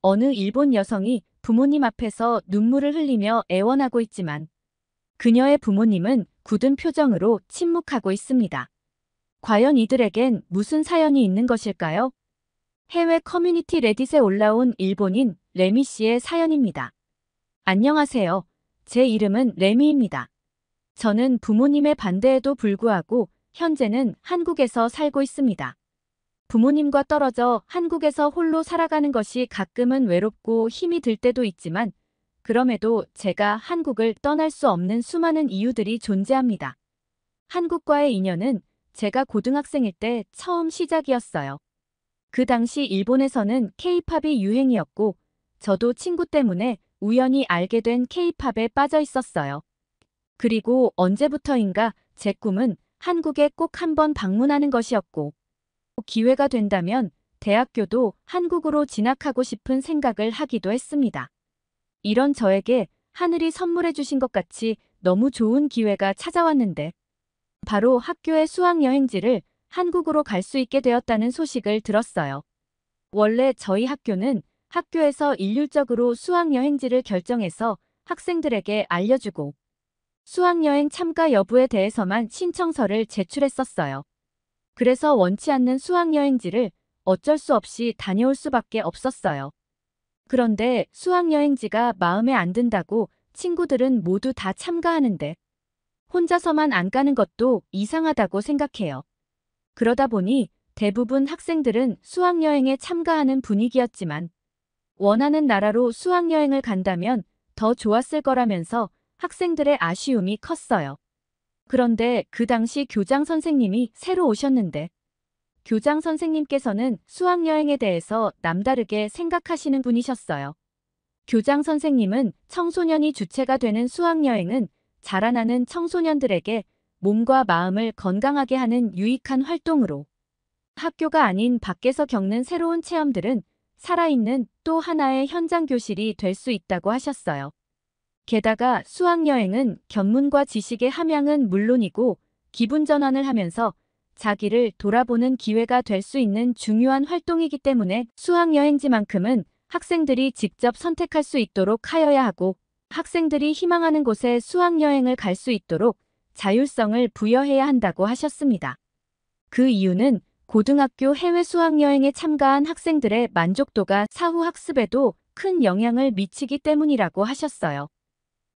어느 일본 여성이 부모님 앞에서 눈물을 흘리며 애원하고 있지만 그녀의 부모님은 굳은 표정으로 침묵하고 있습니다. 과연 이들에겐 무슨 사연이 있는 것일까요? 해외 커뮤니티 레딧에 올라온 일본인 레미 씨의 사연입니다. 안녕하세요. 제 이름은 레미입니다. 저는 부모님의 반대에도 불구하고 현재는 한국에서 살고 있습니다. 부모님과 떨어져 한국에서 홀로 살아가는 것이 가끔은 외롭고 힘이 들 때도 있지만 그럼에도 제가 한국을 떠날 수 없는 수많은 이유들이 존재합니다. 한국과의 인연은 제가 고등학생일 때 처음 시작이었어요. 그 당시 일본에서는 K-팝이 유행이었고 저도 친구 때문에 우연히 알게 된 K-팝에 빠져 있었어요. 그리고 언제부터인가 제 꿈은 한국에 꼭 한번 방문하는 것이었고 기회가 된다면 대학교도 한국으로 진학하고 싶은 생각을 하기도 했습니다. 이런 저에게 하늘이 선물해 주신 것 같이 너무 좋은 기회가 찾아왔는데 바로 학교의 수학여행지를 한국으로 갈 수 있게 되었다는 소식을 들었어요. 원래 저희 학교는 학교에서 일률적으로 수학여행지를 결정해서 학생들에게 알려주고 수학여행 참가 여부에 대해서만 신청서를 제출했었어요. 그래서 원치 않는 수학여행지를 어쩔 수 없이 다녀올 수밖에 없었어요. 그런데 수학여행지가 마음에 안 든다고 친구들은 모두 다 참가하는데 혼자서만 안 가는 것도 이상하다고 생각해요. 그러다 보니 대부분 학생들은 수학여행에 참가하는 분위기였지만 원하는 나라로 수학여행을 간다면 더 좋았을 거라면서 학생들의 아쉬움이 컸어요. 그런데 그 당시 교장 선생님이 새로 오셨는데 교장 선생님께서는 수학여행에 대해서 남다르게 생각하시는 분이셨어요. 교장 선생님은 청소년이 주체가 되는 수학여행은 자라나는 청소년들에게 몸과 마음을 건강하게 하는 유익한 활동으로 학교가 아닌 밖에서 겪는 새로운 체험들은 살아있는 또 하나의 현장 교실이 될 수 있다고 하셨어요. 게다가 수학여행은 견문과 지식의 함양은 물론이고 기분 전환을 하면서 자기를 돌아보는 기회가 될 수 있는 중요한 활동이기 때문에 수학여행지만큼은 학생들이 직접 선택할 수 있도록 하여야 하고 학생들이 희망하는 곳에 수학여행을 갈 수 있도록 자율성을 부여해야 한다고 하셨습니다. 그 이유는 고등학교 해외 수학여행에 참가한 학생들의 만족도가 사후 학습에도 큰 영향을 미치기 때문이라고 하셨어요.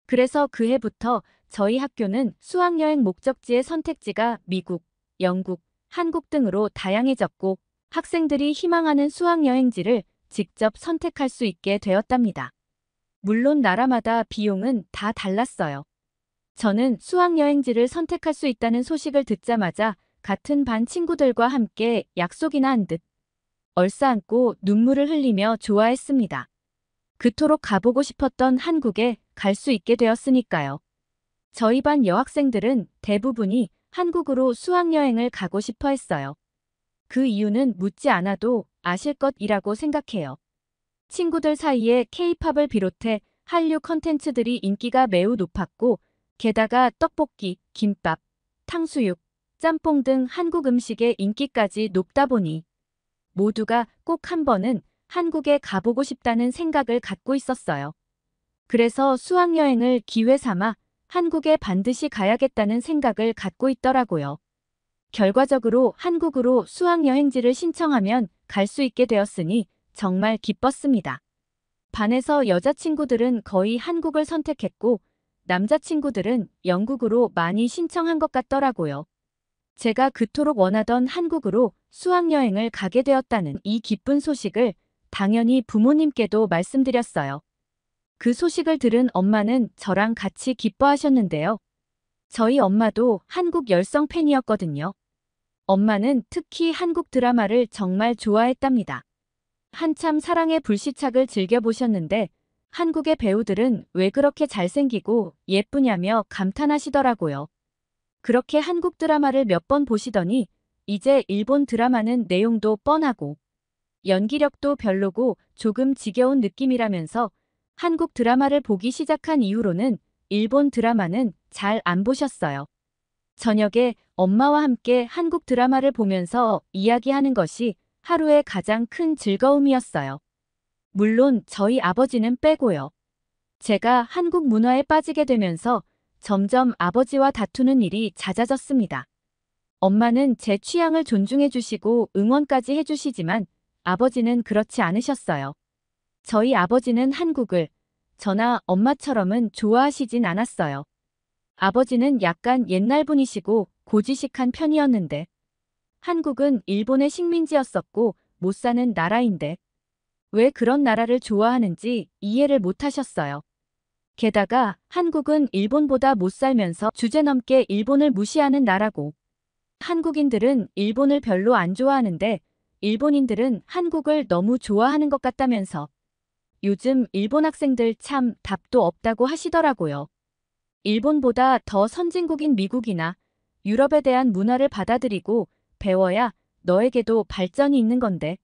그래서 그 해부터 저희 학교는 수학여행 목적지의 선택지가 미국, 영국, 한국 등으로 다양해졌고 학생들이 희망하는 수학여행지를 직접 선택할 수 있게 되었답니다. 물론 나라마다 비용은 다 달랐어요. 저는 수학여행지를 선택할 수 있다는 소식을 듣자마자 같은 반 친구들과 함께 약속이나 한 듯 얼싸안고 눈물을 흘리며 좋아했습니다. 그토록 가보고 싶었던 한국에 갈 수 있게 되었으니까요. 저희 반 여학생들은 대부분이 한국으로 수학여행을 가고 싶어 했어요. 그 이유는 묻지 않아도 아실 것이라고 생각해요. 친구들 사이에 K-팝을 비롯해 한류 컨텐츠들이 인기가 매우 높았고 게다가 떡볶이, 김밥, 탕수육, 짬뽕 등 한국 음식의 인기까지 높다 보니 모두가 꼭 한 번은 한국에 가보고 싶다는 생각을 갖고 있었어요. 그래서 수학여행을 기회 삼아 한국에 반드시 가야겠다는 생각을 갖고 있더라고요. 결과적으로 한국으로 수학여행지를 신청하면 갈 수 있게 되었으니 정말 기뻤습니다. 반에서 여자친구들은 거의 한국을 선택했고 남자친구들은 영국으로 많이 신청한 것 같더라고요. 제가 그토록 원하던 한국으로 수학여행을 가게 되었다는 이 기쁜 소식을 당연히 부모님께도 말씀드렸어요. 그 소식을 들은 엄마는 저랑 같이 기뻐하셨는데요. 저희 엄마도 한국 열성 팬이었거든요. 엄마는 특히 한국 드라마를 정말 좋아했답니다. 한참 사랑의 불시착을 즐겨보셨는데 한국의 배우들은 왜 그렇게 잘생기고 예쁘냐며 감탄하시더라고요. 그렇게 한국 드라마를 몇 번 보시더니 이제 일본 드라마는 내용도 뻔하고 연기력도 별로고 조금 지겨운 느낌이라면서 한국 드라마를 보기 시작한 이후로는 일본 드라마는 잘 안 보셨어요. 저녁에 엄마와 함께 한국 드라마를 보면서 이야기하는 것이 하루의 가장 큰 즐거움이었어요. 물론 저희 아버지는 빼고요. 제가 한국 문화에 빠지게 되면서 점점 아버지와 다투는 일이 잦아졌습니다. 엄마는 제 취향을 존중해 주시고 응원까지 해 주시지만 아버지는 그렇지 않으셨어요. 저희 아버지는 한국을 저나 엄마처럼은 좋아하시진 않았어요. 아버지는 약간 옛날 분이시고 고지식한 편이었는데 한국은 일본의 식민지였었고 못 사는 나라인데 왜 그런 나라를 좋아하는지 이해를 못 하셨어요. 게다가 한국은 일본보다 못 살면서 주제넘게 일본을 무시하는 나라고 한국인들은 일본을 별로 안 좋아하는데 일본인들은 한국을 너무 좋아하는 것 같다면서 요즘 일본 학생들 참 답도 없다고 하시더라고요. 일본보다 더 선진국인 미국이나 유럽에 대한 문화를 받아들이고 배워야 너에게도 발전이 있는 건데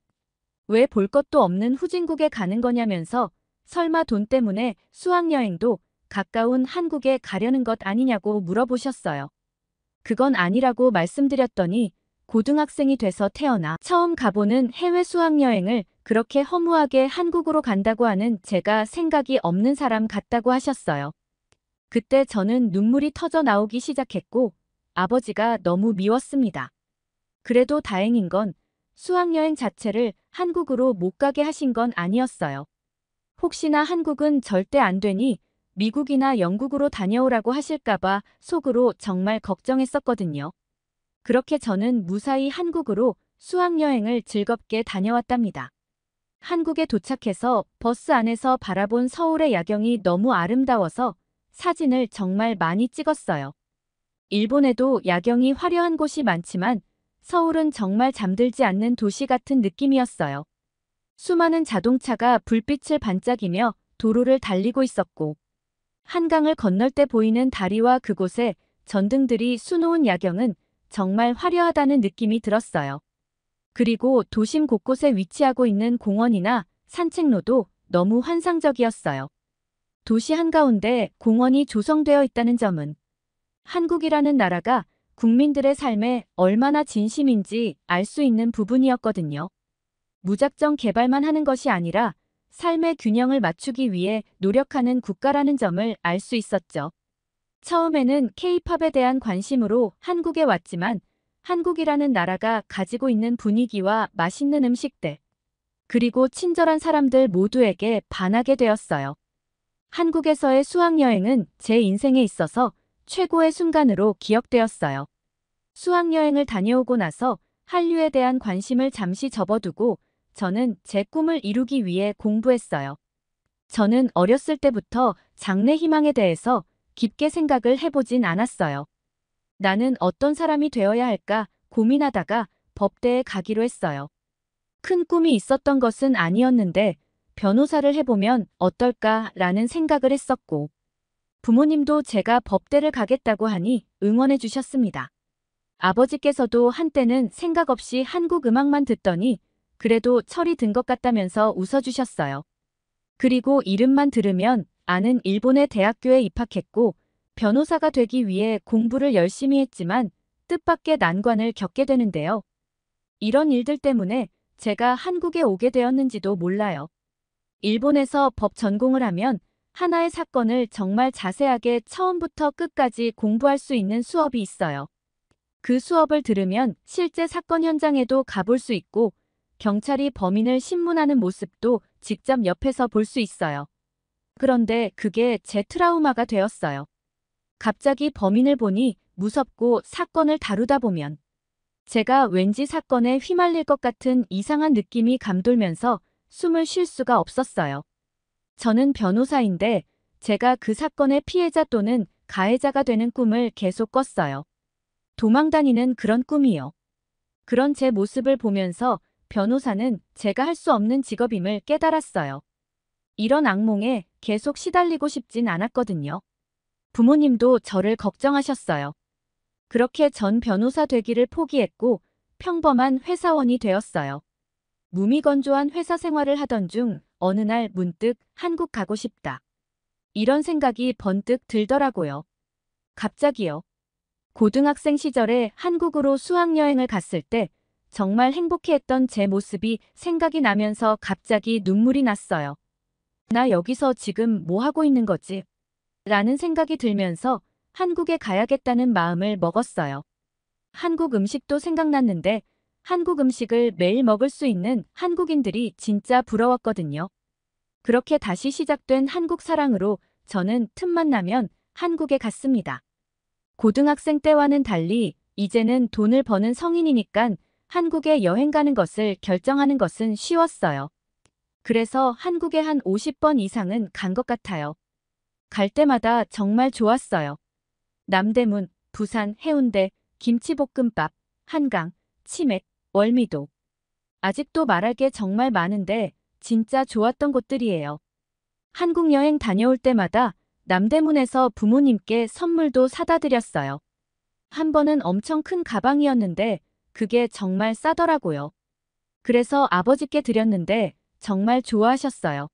왜 볼 것도 없는 후진국에 가는 거냐면서 설마 돈 때문에 수학여행도 가까운 한국에 가려는 것 아니냐고 물어보셨어요. 그건 아니라고 말씀드렸더니 고등학생이 돼서 태어나 처음 가보는 해외 수학여행을 그렇게 허무하게 한국으로 간다고 하는 제가 생각이 없는 사람 같다고 하셨어요. 그때 저는 눈물이 터져 나오기 시작했고 아버지가 너무 미웠습니다. 그래도 다행인 건 수학여행 자체를 한국으로 못 가게 하신 건 아니었어요. 혹시나 한국은 절대 안 되니 미국이나 영국으로 다녀오라고 하실까봐 속으로 정말 걱정했었거든요. 그렇게 저는 무사히 한국으로 수학여행을 즐겁게 다녀왔답니다. 한국에 도착해서 버스 안에서 바라본 서울의 야경이 너무 아름다워서 사진을 정말 많이 찍었어요. 일본에도 야경이 화려한 곳이 많지만 서울은 정말 잠들지 않는 도시 같은 느낌이었어요. 수많은 자동차가 불빛을 반짝이며 도로를 달리고 있었고 한강을 건널 때 보이는 다리와 그곳에 전등들이 수놓은 야경은 정말 화려하다는 느낌이 들었어요. 그리고 도심 곳곳에 위치하고 있는 공원이나 산책로도 너무 환상적이었어요. 도시 한가운데 공원이 조성되어 있다는 점은 한국이라는 나라가 국민들의 삶에 얼마나 진심인지 알 수 있는 부분이었거든요. 무작정 개발만 하는 것이 아니라 삶의 균형을 맞추기 위해 노력하는 국가라는 점을 알 수 있었죠. 처음에는 K-팝에 대한 관심으로 한국에 왔지만 한국이라는 나라가 가지고 있는 분위기와 맛있는 음식들, 그리고 친절한 사람들 모두에게 반하게 되었어요. 한국에서의 수학여행은 제 인생에 있어서 최고의 순간으로 기억되었어요. 수학여행을 다녀오고 나서 한류에 대한 관심을 잠시 접어두고 저는 제 꿈을 이루기 위해 공부했어요. 저는 어렸을 때부터 장래 희망에 대해서 깊게 생각을 해보진 않았어요. 나는 어떤 사람이 되어야 할까 고민하다가 법대에 가기로 했어요. 큰 꿈이 있었던 것은 아니었는데 변호사를 해보면 어떨까라는 생각을 했었고 부모님도 제가 법대를 가겠다고 하니 응원해 주셨습니다. 아버지께서도 한때는 생각 없이 한국 음악만 듣더니 그래도 철이 든 것 같다면서 웃어주셨어요. 그리고 이름만 들으면 아는 일본의 대학교에 입학했고 변호사가 되기 위해 공부를 열심히 했지만 뜻밖의 난관을 겪게 되는데요. 이런 일들 때문에 제가 한국에 오게 되었는지도 몰라요. 일본에서 법 전공을 하면 하나의 사건을 정말 자세하게 처음부터 끝까지 공부할 수 있는 수업이 있어요. 그 수업을 들으면 실제 사건 현장에도 가볼 수 있고 경찰이 범인을 신문하는 모습도 직접 옆에서 볼 수 있어요. 그런데 그게 제 트라우마가 되었어요. 갑자기 범인을 보니 무섭고 사건을 다루다 보면 제가 왠지 사건에 휘말릴 것 같은 이상한 느낌이 감돌면서 숨을 쉴 수가 없었어요. 저는 변호사인데 제가 그 사건의 피해자 또는 가해자가 되는 꿈을 계속 꿨어요. 도망다니는 그런 꿈이요. 그런 제 모습을 보면서 변호사는 제가 할 수 없는 직업임을 깨달았어요. 이런 악몽에 계속 시달리고 싶진 않았거든요. 부모님도 저를 걱정하셨어요. 그렇게 전 변호사 되기를 포기했고 평범한 회사원이 되었어요. 무미건조한 회사 생활을 하던 중 어느 날 문득 한국 가고 싶다. 이런 생각이 번뜩 들더라고요. 갑자기요. 고등학생 시절에 한국으로 수학여행을 갔을 때 정말 행복해했던 제 모습이 생각이 나면서 갑자기 눈물이 났어요. 나 여기서 지금 뭐 하고 있는 거지? 라는 생각이 들면서 한국에 가야겠다는 마음을 먹었어요. 한국 음식도 생각났는데 한국 음식을 매일 먹을 수 있는 한국인들이 진짜 부러웠거든요. 그렇게 다시 시작된 한국 사랑으로 저는 틈만 나면 한국에 갔습니다. 고등학생 때와는 달리 이제는 돈을 버는 성인이니깐 한국에 여행 가는 것을 결정하는 것은 쉬웠어요. 그래서 한국에 한 50번 이상은 간 것 같아요. 갈 때마다 정말 좋았어요. 남대문, 부산, 해운대, 김치볶음밥, 한강, 치맥, 월미도. 아직도 말할 게 정말 많은데 진짜 좋았던 곳들이에요. 한국 여행 다녀올 때마다 남대문에서 부모님께 선물도 사다 드렸어요. 한 번은 엄청 큰 가방이었는데 그게 정말 싸더라고요. 그래서 아버지께 드렸는데 정말 좋아하셨어요.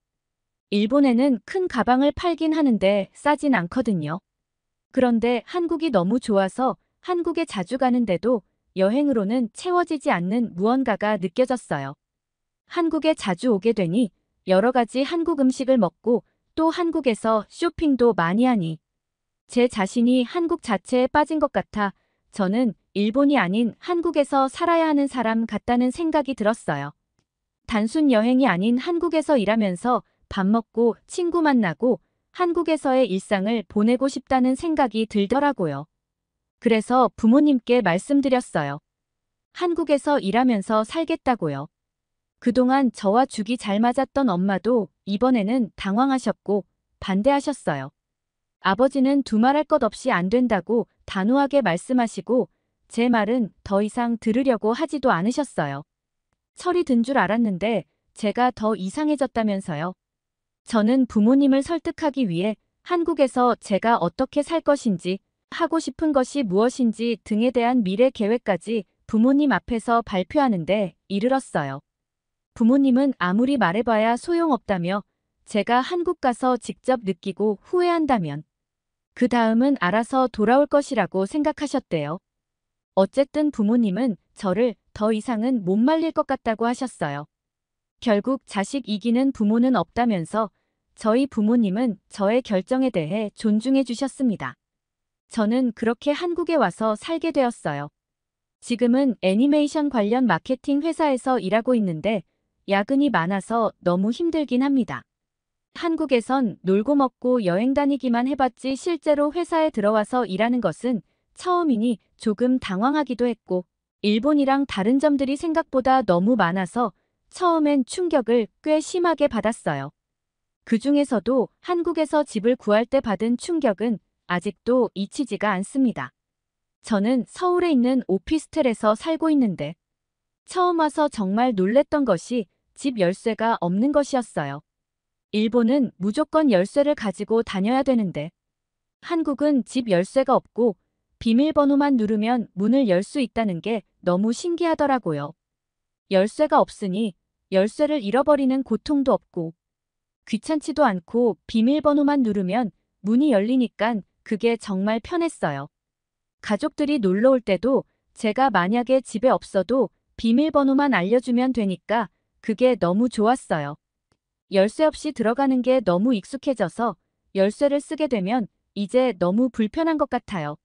일본에는 큰 가방을 팔긴 하는데 싸진 않거든요. 그런데 한국이 너무 좋아서 한국에 자주 가는데도 여행으로는 채워지지 않는 무언가가 느껴졌어요. 한국에 자주 오게 되니 여러 가지 한국 음식을 먹고 또 한국에서 쇼핑도 많이 하니 제 자신이 한국 자체에 빠진 것 같아 저는 일본이 아닌 한국에서 살아야 하는 사람 같다는 생각이 들었어요. 단순 여행이 아닌 한국에서 일하면서 밥 먹고 친구 만나고 한국에서의 일상을 보내고 싶다는 생각이 들더라고요. 그래서 부모님께 말씀드렸어요. 한국에서 일하면서 살겠다고요. 그동안 저와 죽이 잘 맞았던 엄마도 이번에는 당황하셨고 반대하셨어요. 아버지는 두말할 것 없이 안 된다고 단호하게 말씀하시고 제 말은 더 이상 들으려고 하지도 않으셨어요. 철이 든 줄 알았는데 제가 더 이상해졌다면서요. 저는 부모님을 설득하기 위해 한국에서 제가 어떻게 살 것인지, 하고 싶은 것이 무엇인지 등에 대한 미래 계획까지 부모님 앞에서 발표하는데 이르렀어요. 부모님은 아무리 말해봐야 소용없다며 제가 한국 가서 직접 느끼고 후회한다면 그 다음은 알아서 돌아올 것이라고 생각하셨대요. 어쨌든 부모님은 저를 더 이상은 못 말릴 것 같다고 하셨어요. 결국 자식 이기는 부모는 없다면서 저희 부모님은 저의 결정에 대해 존중해 주셨습니다. 저는 그렇게 한국에 와서 살게 되었어요. 지금은 애니메이션 관련 마케팅 회사에서 일하고 있는데 야근이 많아서 너무 힘들긴 합니다. 한국에선 놀고 먹고 여행 다니기만 해봤지 실제로 회사에 들어와서 일하는 것은 처음이니 조금 당황하기도 했고 일본이랑 다른 점들이 생각보다 너무 많아서 처음엔 충격을 꽤 심하게 받았어요. 그 중에서도 한국에서 집을 구할 때 받은 충격은 아직도 잊히지가 않습니다. 저는 서울에 있는 오피스텔에서 살고 있는데 처음 와서 정말 놀랬던 것이 집 열쇠가 없는 것이었어요. 일본은 무조건 열쇠를 가지고 다녀야 되는데 한국은 집 열쇠가 없고 비밀번호만 누르면 문을 열 수 있다는 게 너무 신기하더라고요. 열쇠가 없으니 열쇠를 잃어버리는 고통도 없고 귀찮지도 않고 비밀번호만 누르면 문이 열리니깐 그게 정말 편했어요. 가족들이 놀러 올 때도 제가 만약에 집에 없어도 비밀번호만 알려주면 되니까 그게 너무 좋았어요. 열쇠 없이 들어가는 게 너무 익숙해져서 열쇠를 쓰게 되면 이제 너무 불편한 것 같아요.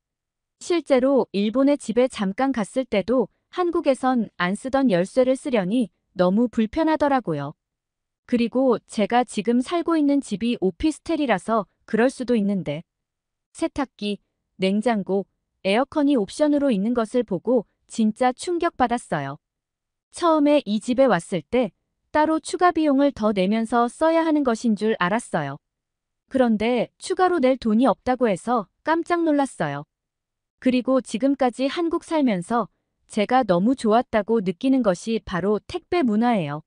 실제로 일본에 집에 잠깐 갔을 때도 한국에선 안 쓰던 열쇠를 쓰려니 너무 불편하더라고요. 그리고 제가 지금 살고 있는 집이 오피스텔이라서 그럴 수도 있는데 세탁기, 냉장고, 에어컨이 옵션으로 있는 것을 보고 진짜 충격받았어요. 처음에 이 집에 왔을 때 따로 추가 비용을 더 내면서 써야 하는 것인 줄 알았어요. 그런데 추가로 낼 돈이 없다고 해서 깜짝 놀랐어요. 그리고 지금까지 한국 살면서 제가 너무 좋았다고 느끼는 것이 바로 택배 문화예요.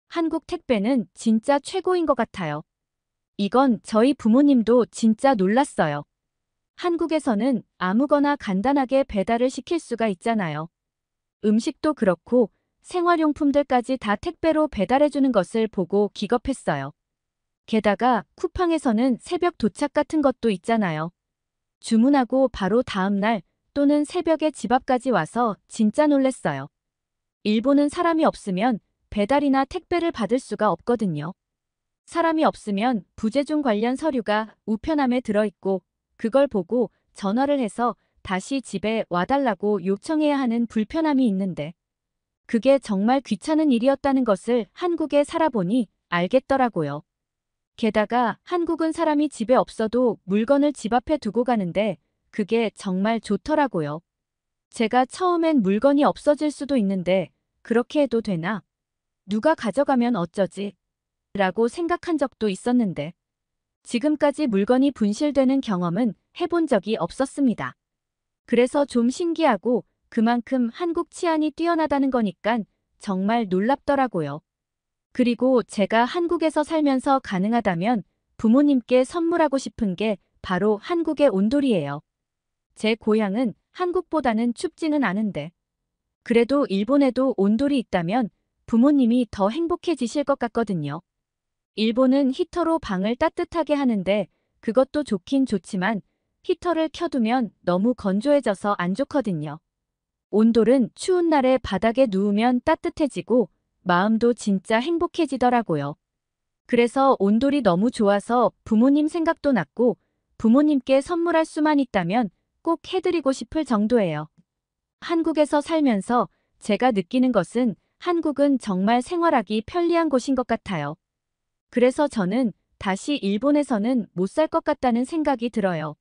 한국 택배는 진짜 최고인 것 같아요. 이건 저희 부모님도 진짜 놀랐어요. 한국에서는 아무거나 간단하게 배달을 시킬 수가 있잖아요. 음식도 그렇고 생활용품들까지 다 택배로 배달해주는 것을 보고 기겁했어요. 게다가 쿠팡에서는 새벽 도착 같은 것도 있잖아요. 주문하고 바로 다음 날 또는 새벽에 집 앞까지 와서 진짜 놀랬어요. 일본은 사람이 없으면 배달이나 택배를 받을 수가 없거든요. 사람이 없으면 부재중 관련 서류가 우편함에 들어있고 그걸 보고 전화를 해서 다시 집에 와달라고 요청해야 하는 불편함이 있는데 그게 정말 귀찮은 일이었다는 것을 한국에 살아보니 알겠더라고요. 게다가 한국은 사람이 집에 없어도 물건을 집 앞에 두고 가는데 그게 정말 좋더라고요. 제가 처음엔 물건이 없어질 수도 있는데 그렇게 해도 되나? 누가 가져가면 어쩌지? 라고 생각한 적도 있었는데 지금까지 물건이 분실되는 경험은 해본 적이 없었습니다. 그래서 좀 신기하고 그만큼 한국 치안이 뛰어나다는 거니깐 정말 놀랍더라고요. 그리고 제가 한국에서 살면서 가능하다면 부모님께 선물하고 싶은 게 바로 한국의 온돌이에요. 제 고향은 한국보다는 춥지는 않은데 그래도 일본에도 온돌이 있다면 부모님이 더 행복해지실 것 같거든요. 일본은 히터로 방을 따뜻하게 하는데 그것도 좋긴 좋지만 히터를 켜두면 너무 건조해져서 안 좋거든요. 온돌은 추운 날에 바닥에 누우면 따뜻해지고 마음도 진짜 행복해지더라고요. 그래서 온돌이 너무 좋아서 부모님 생각도 났고 부모님께 선물할 수만 있다면 꼭 해드리고 싶을 정도예요. 한국에서 살면서 제가 느끼는 것은 한국은 정말 생활하기 편리한 곳인 것 같아요. 그래서 저는 다시 일본에서는 못 살 것 같다는 생각이 들어요.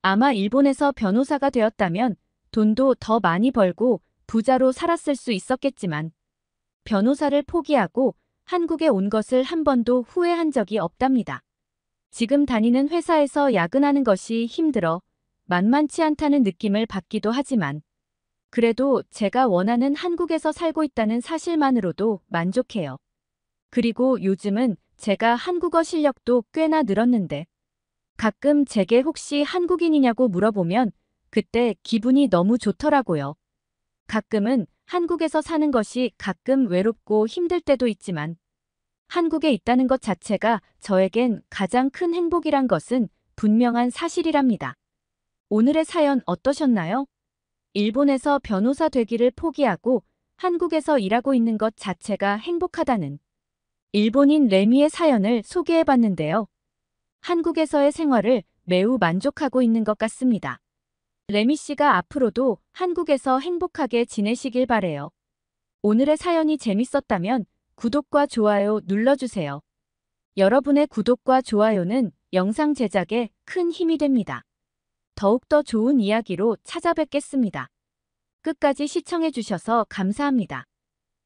아마 일본에서 변호사가 되었다면 돈도 더 많이 벌고 부자로 살았을 수 있었겠지만 변호사를 포기하고 한국에 온 것을 한 번도 후회한 적이 없답니다. 지금 다니는 회사에서 야근하는 것이 힘들어 만만치 않다는 느낌을 받기도 하지만 그래도 제가 원하는 한국에서 살고 있다는 사실만으로도 만족해요. 그리고 요즘은 제가 한국어 실력도 꽤나 늘었는데 가끔 제게 혹시 한국인이냐고 물어보면 그때 기분이 너무 좋더라고요. 가끔은 한국에서 사는 것이 가끔 외롭고 힘들 때도 있지만 한국에 있다는 것 자체가 저에겐 가장 큰 행복이란 것은 분명한 사실이랍니다. 오늘의 사연 어떠셨나요? 일본에서 변호사 되기를 포기하고 한국에서 일하고 있는 것 자체가 행복하다는 일본인 레미의 사연을 소개해봤는데요. 한국에서의 생활을 매우 만족하고 있는 것 같습니다. 레미 씨가 앞으로도 한국에서 행복하게 지내시길 바래요. 오늘의 사연이 재밌었다면 구독과 좋아요 눌러주세요. 여러분의 구독과 좋아요는 영상 제작에 큰 힘이 됩니다. 더욱더 좋은 이야기로 찾아뵙겠습니다. 끝까지 시청해주셔서 감사합니다.